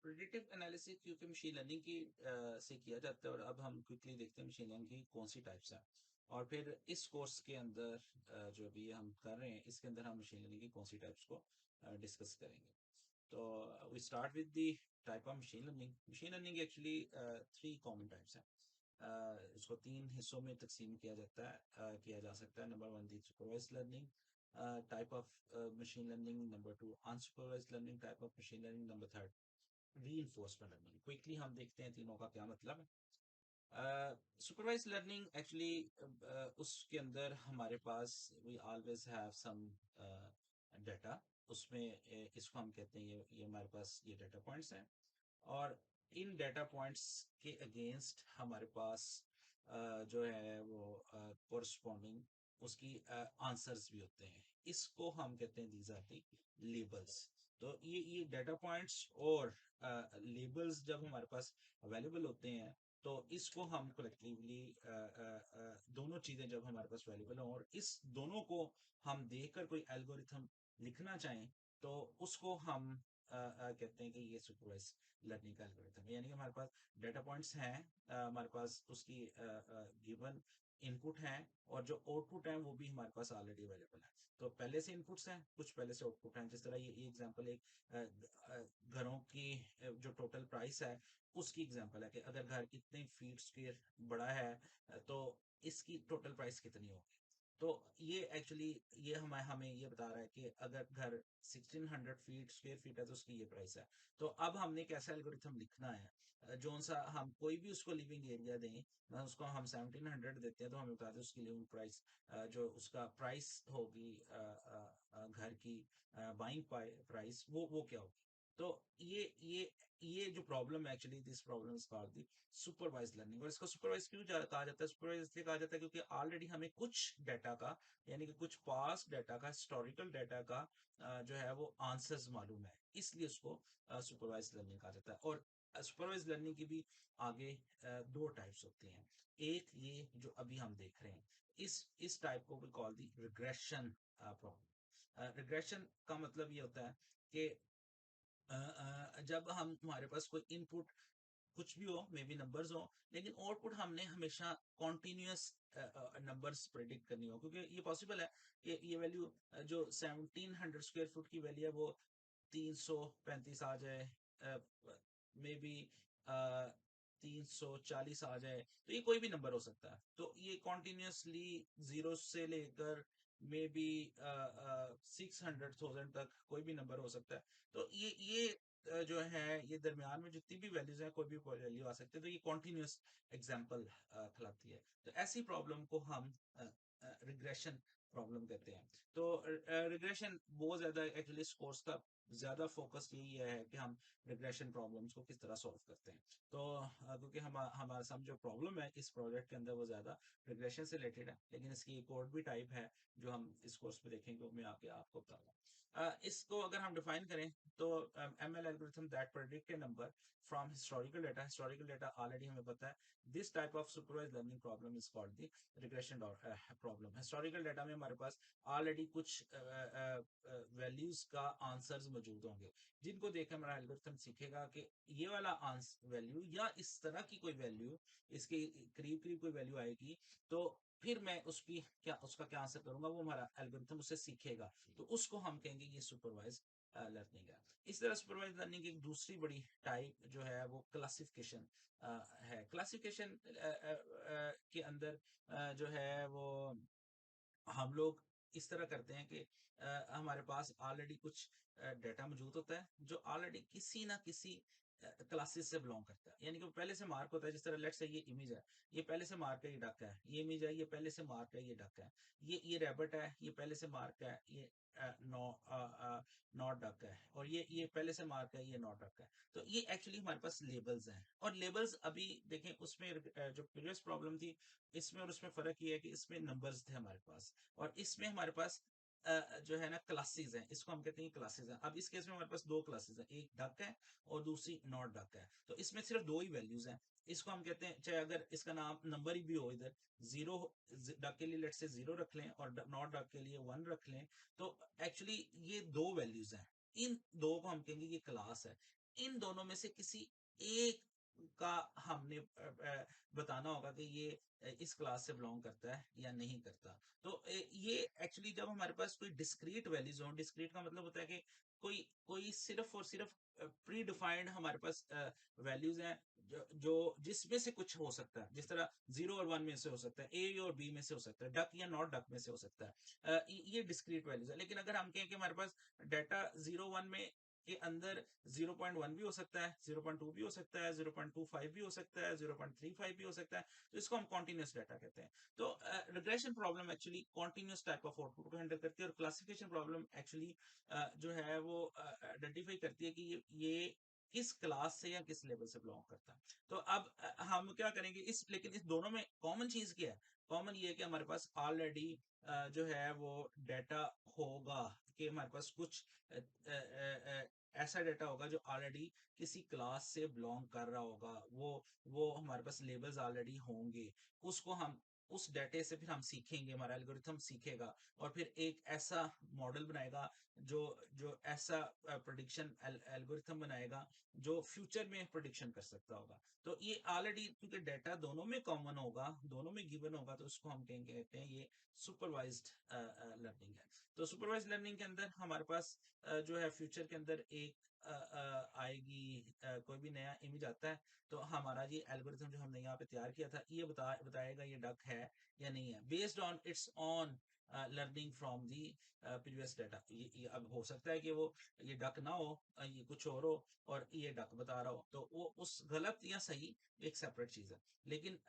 Predictive analysis क्योंकि machine learning की से किया जाता है और अब हम क्विकली देखते हैं मशीन लर्निंग की कौन सी टाइप्स हैं और फिर इस कोर्स के अंदर जो भी हम कर रहे हैं इसके अंदर हम मशीन लर्निंग की कौन सी टाइप्स को डिस्कस करेंगे। तो we start with the type of machine learning. Machine learning actually three common types हैं। इसको तीन हिस्सों में तकसीम किया जाता है, किया जा सकता है। Number one the supervised learning type of machine learning, number two unsupervised learning type of machine learning, number third reinforcement learning. Quickly हम देखते हैं तीनों का क्या मतलब है। सुपरवाइज लर्निंग एक्चुअली उसके अंदर हमारे पास we always have some data. उसमें इसको हम कहते हैं ये हमारे पास ये डाटा पॉइंट्स हैं और इन डाटा पॉइंट्स के अगेंस्ट हमारे पास जो है वो कोरस्पॉन्डिंग उसकी आंसर्स भी होते हैं। इसको हम कहते हैं दीज आर दी लेबल्स। तो ये डाटा पॉइंट्स और लेबल्स जब हमारे पास अवेलेबल होते हैं तो इसको हम कलेक्टिवली दोनों चीजें जब हमारे पास अवेलेबल हो और इस दोनों को हम देखकर कोई एल्गोरिथम लिखना चाहें तो उसको हम कहते हैं कि ये सुपरवाइज लर्निंग का एल्गोरिथम है। यानी कि हमारे पास डेटा पॉइंट्स हैं, हमारे पास उसकी गिवन इनपुट है और जो आउटपुट है वो भी हमारे पास ऑलरेडी अवेलेबल है। तो पहले से इनपुट्स हैं, कुछ पहले से आउटपुट हैं। जिस तरह ये एग्जांपल एक घरों की जो टोटल प्राइस है उसकी एग्जांपल है कि अगर घर इतने फीट स्क्वायर बड़ा है तो इसकी टोटल प्राइस कितनी होगी। तो ये एक्चुअली ये हमें हमें ये बता रहा है कि अगर घर 1600 फीट स्क्वायर फीट है तो उसकी ये प्राइस है। तो अब हमने कैसा एल्गोरिथम लिखना है, जोन सा हम कोई भी उसको लिविंग एरिया दें, उसको हम 1700 देते हैं तो हमें बता दें उसकी लिविंग प्राइस जो उसका प्राइस होगी घर की बाइंग प्राइस वो क्या होगी। तो ये जो प्रॉब्लम है actually this problem is called the supervise learning. और इसको सुपरवाइज क्यों कहा जाता है? सुपरवाइज इसलिए कहा जाता है क्योंकि ऑलरेडी हमें कुछ डाटा का यानी कि कुछ पास्ट डाटा का हिस्टोरिकल डाटा का जो है वो आंसर्स मालूम है, इसलिए उसको सुपरवाइज लर्निंग कहा जाता है। और सुपरवाइज लर्निंग की भी आगे दो टाइप्स होती हैं। एक ये जो अभी हम देख रहे हैं, इस टाइप को we call the regression problem. Regression का मतलब ये होता है कि जब हम हमारे पास कोई इनपुट कुछ भी हो, मे बी नंबर्स हो, लेकिन आउटपुट हमने हमेशा कॉन्टिन्यूस नंबर्स प्रेडिक्ट करनी हो, क्योंकि ये पॉसिबल है कि ये वैल्यू जो 1700 स्क्वायर फुट की वैल्यू है वो 335 आ जाए, मे बी 340 आ जाए। तो ये कोई भी नंबर हो सकता है। तो ये कॉन्टिन्यूसली जीरो से लेकर मे बी 600,000 तक कोई भी नंबर हो सकता है। तो ये जो है ये दरमियान में जितनी भी वैल्यूज है कोई भी वैल्यू आ सकती है। तो ये कॉन्टिन्यूस एग्जांपल कहलाती है। तो ऐसी प्रॉब्लम को हम रिग्रेशन प्रॉब्लम कहते हैं। तो रिग्रेशन बहुत ज्यादा एक्चुअली कोर्स का ज्यादा फोकस यही है कि हम रिग्रेशन प्रॉब्लम्स को किस तरह सॉल्व करते हैं। तो क्योंकि हमारा सब जो प्रॉब्लम है इस प्रोजेक्ट के अंदर वो ज्यादा रिग्रेशन से रिलेटेड है, लेकिन इसकी एक और भी टाइप है जो हम इस कोर्स में देखेंगे, वो मैं आगे आपको बताऊंगा। इसको अगर हम डिफाइन करें तो ML algorithm that predict A number from historical data. Historical data already हमें पता है। This type of supervised learning problem is called the regression problem. Historical data में हमारे पास ऑलरेडी कुछ वैल्यूज का आंसर्स मौजूद होंगे, जिनको देखकर हमारा एल्गोरिथम सीखेगा कि ये वाला वैल्यू या इस तरह की कोई वैल्यू इसके करीब करीब कोई वैल्यू आएगी, तो फिर मैं उसका क्या आंसर करूंगा, वो हमारा एल्गोरिथम उससे सीखेगा। तो उसको हम कहेंगे ये सुपरवाइज लर्निंग है। इस तरह सुपरवाइज लर्निंग की एक दूसरी बड़ी टाइप जो है वो क्लासिफिकेशन है। क्लासिफिकेशन के अंदर जो है वो हम लोग इस तरह करते हैं कि हमारे पास ऑलरेडी कुछ डेटा मौजूद होता है जो ऑलरेडी किसी ना किसी क्लासेस से बिलोंग करता है। यानी कि वो पहले से मार्क होता है। जिस तरह लेट्स से ये इमेज है, ये पहले से मार्क है, ये डक है। ये इमेज है, ये पहले से मार्क है, ये डक है। ये रैबिट है, ये पहले से मार्क है, ये नो नॉट डक है। और ये पहले से मार्क है, ये नॉट डक है। तो ये एक्चुअली हमारे पास लेबल्स हैं। और लेबल्स अभी देखें उसमें जो प्रीवियस प्रॉब्लम थी इसमें और उसमें फर्क ये है कि इसमें नंबर्स थे हमारे पास और इसमें हमारे पास जो है ना क्लासेस हैं। इसको हम कहते हैं क्लासेस हैं। अब इस केस में हमारे पास दो क्लासेस हैं, एक डक है और दूसरी नॉट डक है। तो इसमें सिर्फ दो ही वैल्यूज हैं। इसको हम कहते हैं, चाहे अगर इसका नाम नंबर ही भी हो, इधर जीरो डक के लिए लेट से जीरो रख लें और नॉट डक के लिए वन रख लें, तो एक्चुअली ये दो वैल्यूज हैं। इन दो को हम कहेंगे ये क्लास है। इन दोनों में से किसी एक का हमने बताना होगा कि ये इस क्लास से बिलोंग करता है या नहीं करता। तो ये एक्चुअली जब हमारे पास कोई डिस्क्रीट वैल्यूज हो, डिस्क्रीट का मतलब होता है कि कोई कोई सिर्फ और सिर्फ प्री डिफाइंड हमारे पास वैल्यूज हैं, जो जिसमें से कुछ हो सकता है, जिस तरह 0 और 1 में से हो सकता है, ए और बी में से हो सकता है, डक या नॉट डक में से हो सकता है। ये डिस्क्रीट वैल्यूज है। लेकिन अगर हम कहें कि हमारे पास डाटा 0 1 में के अंदर 0.1 भी हो सकता है, 0.2 भी हो सकता है, 0.25 भी हो सकता है, 0.35 भी हो सकता है, तो इसको हम कॉन्टिन्यूस डाटा कहते हैं। तो regression problem actually continuous type of output को हैंडल करती है, और क्लासिफिकेशन प्रॉब्लम एक्चुअली जो है वो आइडेंटिफाई करती है कि ये किस क्लास से या किस लेवल से बिलोंग करता है। तो अब हम क्या करेंगे लेकिन इस दोनों में कॉमन चीज क्या है? कॉमन ये है कि हमारे पास ऑलरेडी जो है वो डाटा होगा, कि हमारे पास कुछ ऐसा डाटा होगा जो ऑलरेडी किसी क्लास से बिलोंग कर रहा होगा, वो हमारे पास लेबल्स ऑलरेडी होंगे। उसको हम उस डाटे से फिर हम सीखेंगे, हमारा एल्गोरिथम सीखेगा और फिर एक ऐसा मॉडल बनाएगा, जो जो ऐसा प्रेडिक्शन एल्गोरिथम बनाएगा जो फ्यूचर में प्रेडिक्शन कर सकता होगा। तो ये ऑलरेडी क्योंकि डाटा दोनों में कॉमन होगा, दोनों में गिवन होगा, तो उसको हम कहेंगे कहते हैं ये सुपरवाइज्ड लर्निंग है। तो सुपरवाइज्ड लर्निंग के अंदर हमारे पास जो है फ्यूचर के अंदर एक आएगी, कोई भी नया इमेज आता है, तो हमारा ये एल्गोरिथम जो हमने यहाँ पे तैयार किया था, ये बताएगा ये डक है या नहीं है, based on it's on learning from the previous data. ये अब हो सकता है कि वो ये डक ना हो, ये कुछ और हो, और ये डक बता रहा हो, तो वो उस गलत या सही एक सेपरेट चीज है। लेकिन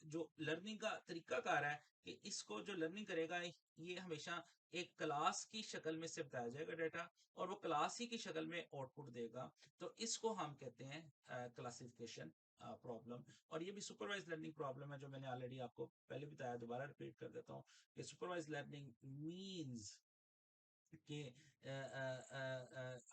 जो लर्निंग का तरीका कार है कि इसको जो लर्निंग करेगा, ये हमेशा एक क्लास की शक्ल में से बताया जाएगा डाटा, और वो क्लास ही की शक्ल में आउटपुट देगा। तो इसको हम कहते हैं क्लासिफिकेशन प्रॉब्लम। और ये भी सुपरवाइज लर्निंग प्रॉब्लम है, जो मैंने ऑलरेडी आपको पहले बताया, दोबारा रिपीट कर देता हूँ कि सुपरवाइज लर्निंग मींस कि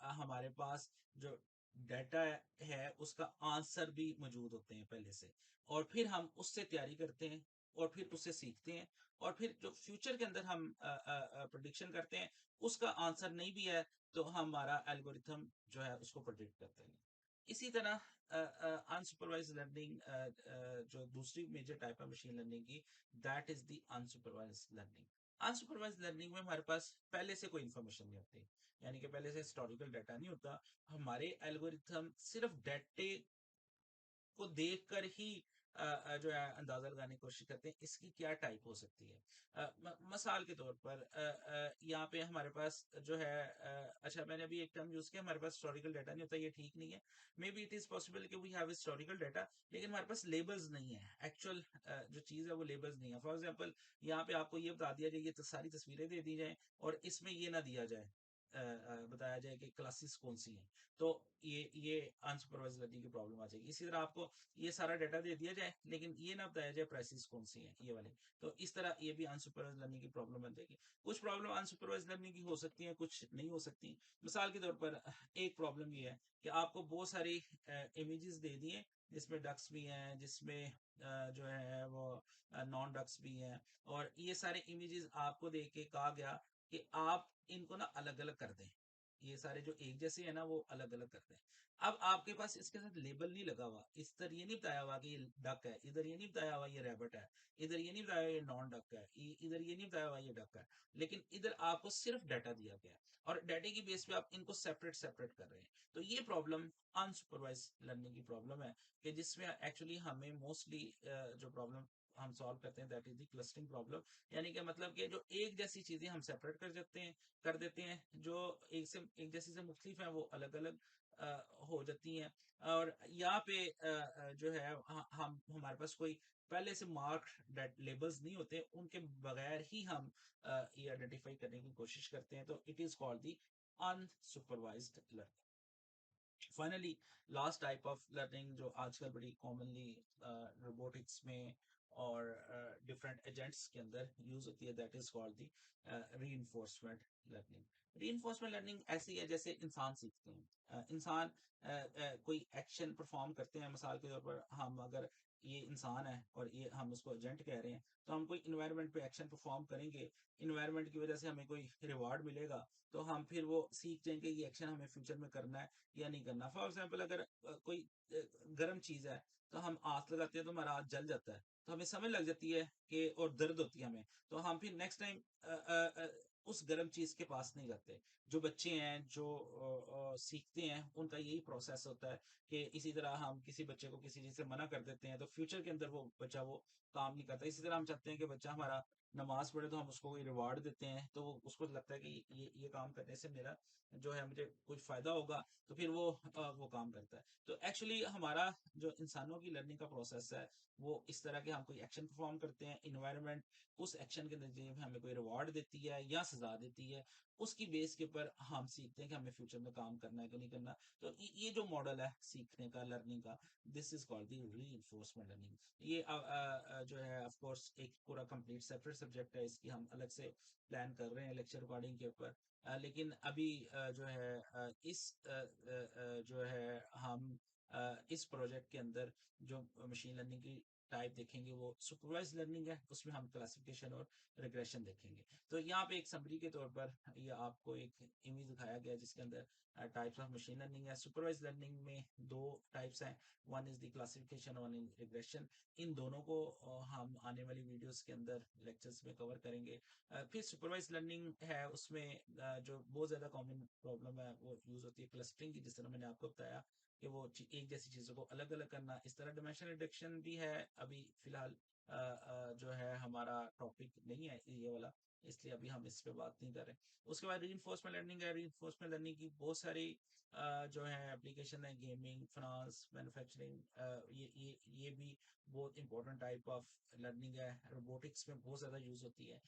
हमारे पास जो डाटा है उसका आंसर भी मौजूद होते हैं पहले से, और फिर हम उससे तैयारी करते हैं, और फिर उससे सीखते हैं, और फिर जो फ्यूचर के अंदर हम प्रोडिक्शन करते हैं, उसका आंसर नहीं भी है, तो हमारा एल्गोरिथम जो है उसको प्रोडिक्ट करते हैं। इसी तरह अनसुपरवाइज लर्निंग, जो दूसरी मेजर टाइप है मशीन लर्निंग की, that is the unsupervised learning. Unsupervised learning में हमारे पास पहले से कोई इन्फॉर्मेशन नहीं होती, यानी कि पहले से हिस्टोरिकल डाटा नहीं होता। हमारे एल्गोरिथम सिर्फ डाटे को देखकर ही जो है अंदाजा लगाने की कोशिश करते हैं इसकी क्या टाइप हो सकती है। मिसाल के तौर पर यहाँ पे हमारे पास जो है, अच्छा मैंने अभी एक टर्म यूज किया, हमारे पास हिस्टोरिकल डाटा नहीं होता, ये ठीक नहीं है। May be it is possible कि वी हैव हिस्टोरिकल डाटा, लेकिन हमारे पास लेबल्स नहीं है, एक्चुअल जो चीज है वो लेबल्स नहीं है। फॉर एग्जाम्पल यहाँ पे आपको ये बता दिया जाए, ये सारी तस्वीरें दे दी जाए, और इसमें ये ना दिया जाए, बताया जाए कि क्लासेस कौन सी हैं, तो ये अनसुपरवाइज लर्निंग की प्रॉब्लम आ जाएगी। इसी तरह आपको ये सारा डाटा दे दिया जाए, लेकिन ये ना बताया जाए प्राइसेस कौन सी हैं, ये वाले, तो इस तरह ये भी अनसुपरवाइज लर्निंग की प्रॉब्लम बन जाएगी। कुछ प्रॉब्लम अनसुपरवाइज लर्निंग की हो सकती है, कुछ नहीं हो सकती। मिसाल के तौर पर एक प्रॉब्लम ये है कि आपको बहुत सारी इमेजेस दे दिए, जिसमें डक्स भी हैं, जिसमें जो है वो नॉन डक्स भी हैं, और ये सारे इमेजेस आपको दे के कहा गया कि आप इनको ना अलग अलग कर दें, ये सारे जो एक जैसे है ना वो अलग अलग कर दें। अब आपके पास इसके साथ लेबल नहीं लगा हुआ, इधर ये नहीं बताया हुआ कि ये डक है, इधर ये नहीं बताया हुआ ये रैबिट है, इधर ये नहीं बताया हुआ ये नॉन डक है, इधर ये नहीं बताया हुआ ये डक है, लेकिन इधर आपको सिर्फ डाटा दिया गया है, और डाटे की बेस पे आप इनको सेपरेट सेपरेट कर रहे हैं। तो ये प्रॉब्लम अनसुपरवाइज लर्निंग की प्रॉब्लम है, कि जिसमें एक्चुअली हमें मोस्टली जो प्रॉब्लम हम सॉल्व करते हैं that is the clustering problem. यानी कि मतलब कि जो एक जैसी चीजें हम सेपरेट कर देते हैं, जो एक जैसी से मुख्तलिफ है वो अलग अलग हो जाती हैं। और यहाँ पे जो है हम हमारे पास कोई पहले से मार्क लेबल्स नहीं होते, उनके बगैर ही हम ये आइडेंटिफाई करने की कोशिश करते हैं, तो it is called the unsupervised learning. Finally last type of learning जो आजकल बड़ी कॉमनली रोबोटिक्स में और डिफरेंट एजेंट्स के अंदर यूज होती है, that is called the reinforcement learning. Reinforcement learning ऐसी है जैसे इंसान सीखते हैं। इंसान कोई एक्शन परफॉर्म करते हैं, मिसाल के तौर पर हम अगर ये इंसान है और ये हम उसको एजेंट कह रहे हैं, तो हम कोई इन्वायरमेंट पे एक्शन परफॉर्म करेंगे, इन्वायरमेंट की वजह से हमें कोई रिवार्ड मिलेगा, तो हम फिर वो सीख जाएंगे कि एक्शन हमें फ्यूचर में करना है या नहीं करना। फॉर एग्जाम्पल अगर कोई गर्म चीज है, तो हम आग लगाते हैं तो हमारा हाथ जल जाता है, तो हमें समझ लग जाती है कि और दर्द होती है हमें, तो हम फिर नेक्स्ट टाइम उस गर्म चीज के पास नहीं जाते। जो बच्चे हैं जो सीखते हैं, उनका यही प्रोसेस होता है कि इसी तरह हम किसी बच्चे को किसी चीज से मना कर देते हैं, तो फ्यूचर के अंदर वो बच्चा वो काम नहीं करता। इसी तरह हम चाहते हैं कि बच्चा हमारा नमाज पढ़े, तो हम उसको कोई रिवार्ड देते हैं, तो वो उसको लगता है कि ये काम करने से मेरा जो है मुझे कुछ फायदा होगा, तो फिर वो काम करता है। तो एक्चुअली हमारा जो इंसानों की लर्निंग का प्रोसेस है, वो इस तरह के हम कोई एक्शन परफॉर्म करते हैं, इन्वायरमेंट उस एक्शन के नतीजे में हमें कोई रिवॉर्ड देती है या सजा देती है, उसकी बेस के ऊपर हम सीखते हैं कि हमें फ्यूचर में काम करना है कि नहीं करना। तो ये जो मॉडल है सीखने का, लर्निंग का, this is called the reinforcement learning. ये जो है ऑफ कोर्स एक पूरा कंप्लीट सेपरेट सब्जेक्ट है, इसकी हम अलग से प्लान कर रहे हैं लेक्चर रिकॉर्डिंग के ऊपर। लेकिन अभी जो है जो है हम इस प्रोजेक्ट के अंदर जो मशीन लर्निंग की टाइप देखेंगे, वो सुपरवाइज लर्निंग है, उसमें हम क्लासिफिकेशन और रिग्रेशन देखेंगे। तो यहाँ पे एक समरी के तौर पर ये आपको एक इमेज दिखाया गया है, जिसके अंदर टाइप्स ऑफ मशीन लर्निंग है। सुपरवाइज लर्निंग में दो टाइप्स हैं, one is the classification, one is regression. इन दोनों को हम आने वाली वीडियोस के अंदर लेक्चर्स में कवर करेंगे। फिर सुपरवाइज लर्निंग है, उसमें जो बहुत ज्यादा कॉमन प्रॉब्लम है वो यूज होती है क्लस्टरिंग की, जिस तरह मैंने आपको बताया कि वो एक जैसी चीजों को अलग अलग करना। इस तरह डिमेंशन रिडक्शन भी है, अभी फिलहाल जो है हमारा टॉपिक नहीं है ये वाला, इसलिए अभी हम इस पे बात नहीं कर रहे। उसके बाद रीइंफोर्समेंट लर्निंग है। रीइंफोर्समेंट लर्निंग की बहुत सारी जो है एप्लीकेशन है, गेमिंग, फाइनेंस, मैन्युफैक्चरिंग, ये भी बहुत इंपॉर्टेंट टाइप ऑफ लर्निंग है। रोबोटिक्स में बहुत ज्यादा यूज होती है।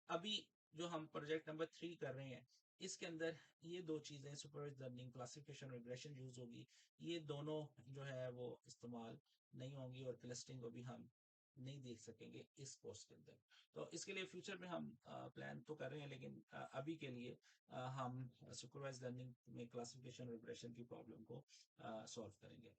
अभी जो हम प्रोजेक्ट नंबर 3 कर रहे हैं, इसके अंदर ये दो चीजें, supervise learning, classification, regression use होगी। ये दोनों जो है वो इस्तेमाल नहीं होंगी, और क्लस्टरिंग को भी हम नहीं देख सकेंगे इस कोर्स के अंदर। तो इसके लिए फ्यूचर में हम प्लान तो कर रहे हैं, लेकिन अभी के लिए हम सुपरवाइज लर्निंग में क्लासिफिकेशन, रिग्रेशन की प्रॉब्लम को सॉल्व करेंगे।